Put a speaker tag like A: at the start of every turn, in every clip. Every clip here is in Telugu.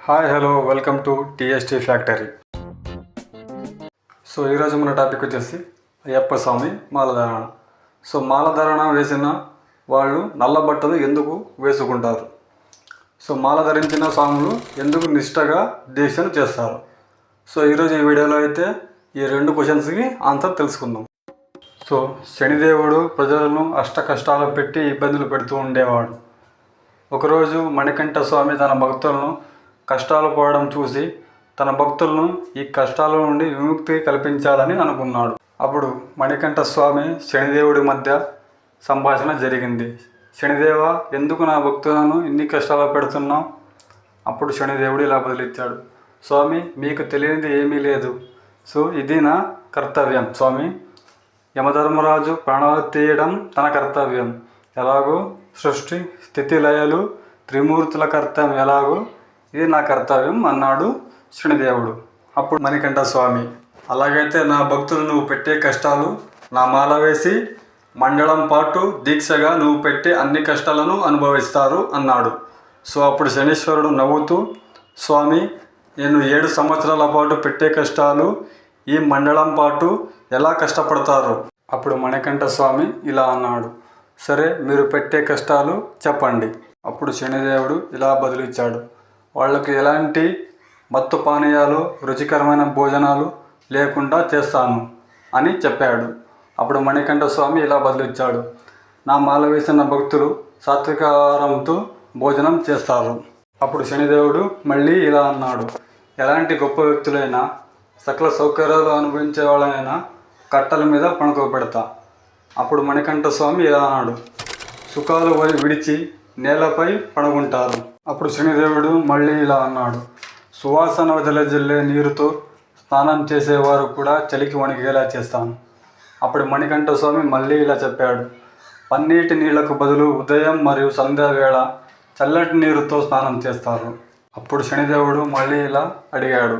A: Hi hello welcome to TST factory. So ఈరోజు మన టాపిక్ వచ్చేసి అయ్యప్ప స్వామి మాలధారణ. సో మాలధారణ వేసిన వాళ్ళు నల్ల బట్టలు ఎందుకు వేసుకుంటారు? సో మాల ధరించిన స్వాములు ఎందుకు నిష్టగా దీక్షను చేస్తారు? సో ఈరోజు ఈ వీడియోలో అయితే ఈ రెండు క్వశ్చన్స్కి ఆన్సర్ తెలుసుకుందాం. సో శనిదేవుడు ప్రజలను అష్ట కష్టాలు పెట్టి ఇబ్బందులు పెడుతూ ఉండేవాడు. ఒకరోజు మణికంఠ స్వామి తన భక్తులను కష్టాలు పోవడం చూసి తన భక్తులను ఈ కష్టాల నుండి విముక్తి కల్పించాలని అనుకున్నాడు. అప్పుడు మణికంఠ స్వామి శనిదేవుడి మధ్య సంభాషణ జరిగింది. శనిదేవ, ఎందుకు నా భక్తులను ఇన్ని కష్టాలు పెడుతున్నావు? అప్పుడు శనిదేవుడు ఇలా బదిలిచ్చాడు, స్వామి, మీకు తెలియనిది ఏమీ లేదు. సో ఇది నా కర్తవ్యం స్వామి. యమధర్మరాజు ప్రాణాలు తీయడం తన కర్తవ్యం ఎలాగో, సృష్టి స్థితి లయలు త్రిమూర్తుల కర్తవ్యం ఎలాగో ఇది నా కర్తవ్యం అన్నాడు శనిదేవుడు. అప్పుడు మణికంఠ స్వామి, అలాగైతే నా భక్తులు నువ్వు పెట్టే కష్టాలు నా మాల వేసి మండలం పాటు దీక్షగా నువ్వు పెట్టే అన్ని కష్టాలను అనుభవిస్తారు అన్నాడు. సో అప్పుడు శనీశ్వరుడు నవ్వుతూ, స్వామి, నేను 7 సంవత్సరాల పాటు పెట్టే కష్టాలు ఈ మండలం పాటు ఎలా కష్టపడతారు? అప్పుడు మణికంఠ స్వామి ఇలా అన్నాడు, సరే, మీరు పెట్టే కష్టాలు చెప్పండి. అప్పుడు శనిదేవుడు ఇలా బదులిచ్చాడు, వాళ్ళకి ఎలాంటి మత్తు పానీయాలు రుచికరమైన భోజనాలు లేకుండా చేస్తాను అని చెప్పాడు. అప్పుడు మణికంఠ స్వామి ఇలా బదులిచ్చాడు, నా మాల వేసిన భక్తులు సాత్విక ఆహారంతో భోజనం చేస్తారు. అప్పుడు శనిదేవుడు మళ్ళీ ఇలా అన్నాడు, ఎలాంటి గొప్ప వ్యక్తులైనా సకల సౌకర్యాలు అనుభవించే వాళ్ళైనా కట్టల మీద పడుకోబెడతా. అప్పుడు మణికంఠ స్వామి ఇలా అన్నాడు, సుఖాలు విడిచి నేలపై పడుకుంటారు. అప్పుడు శనిదేవుడు మళ్ళీ ఇలా అన్నాడు, సువాసన వదిలజల్లే నీరుతో స్నానం చేసేవారు కూడా చలికి వణికేలా చేస్తాను. అప్పుడు మణికంఠ స్వామి మళ్ళీ ఇలా చెప్పాడు, పన్నీటి నీళ్లకు బదులు ఉదయం మరియు సంధ్యా వేళ చల్లటి నీరుతో స్నానం చేస్తారు. అప్పుడు శనిదేవుడు మళ్ళీ ఇలా అడిగాడు,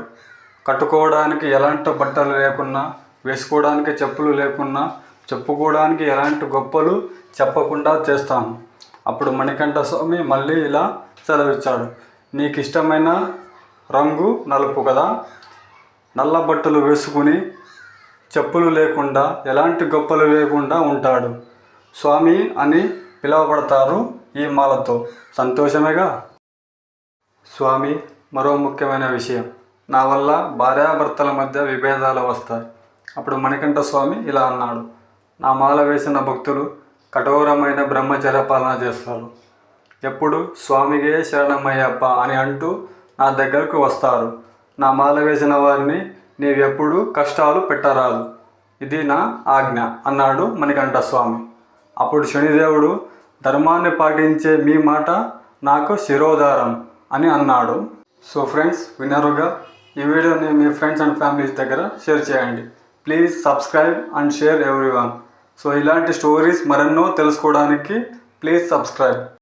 A: కట్టుకోవడానికి ఎలాంటి బట్టలు లేకున్నా, వేసుకోవడానికి చెప్పులు లేకున్నా, చెప్పుకోవడానికి ఎలాంటి గొప్పలు చెప్పకుండా చేస్తాను. అప్పుడు మణికంఠ స్వామి మళ్ళీ ఇలా సెలవిచ్చాడు, నీకు ఇష్టమైన రంగు నలుపు కదా, నల్ల బట్టలు వేసుకుని చెప్పులు లేకుండా ఎలాంటి గొప్పలు లేకుండా ఉంటాడు స్వామి అని పిలువబడతారు ఈ మాలతో. సంతోషమేగా స్వామి. మరో ముఖ్యమైన విషయం, నా వల్ల భార్యాభర్తల మధ్య విభేదాలు వస్తాయి. అప్పుడు మణికంఠ స్వామి ఇలా అన్నాడు, నా మాల వేసిన భక్తులు కఠోరమైన బ్రహ్మచర్య పాలన చేస్తారు. ఎప్పుడు స్వామిగే శరణమయ్యప్ప అని అంటూ నా దగ్గరకు వస్తారు. నా మాల వేసిన వారిని నీవెప్పుడు కష్టాలు పెట్టరాదు, ఇది నా ఆజ్ఞ అన్నాడు మణికంఠ స్వామి. అప్పుడు శనిదేవుడు, ధర్మాన్ని పాటించే మీ మాట నాకు శిరోధారం అని అన్నాడు. సో ఫ్రెండ్స్, వినరుగా ఈ వీడియోని మీ ఫ్రెండ్స్ అండ్ ఫ్యామిలీస్ దగ్గర షేర్ చేయండి. Please subscribe and share everyone. So ఇలాంటి స్టోరీస్ మరెన్నో తెలుసుకోవడానికి ప్లీజ్ సబ్స్క్రైబ్.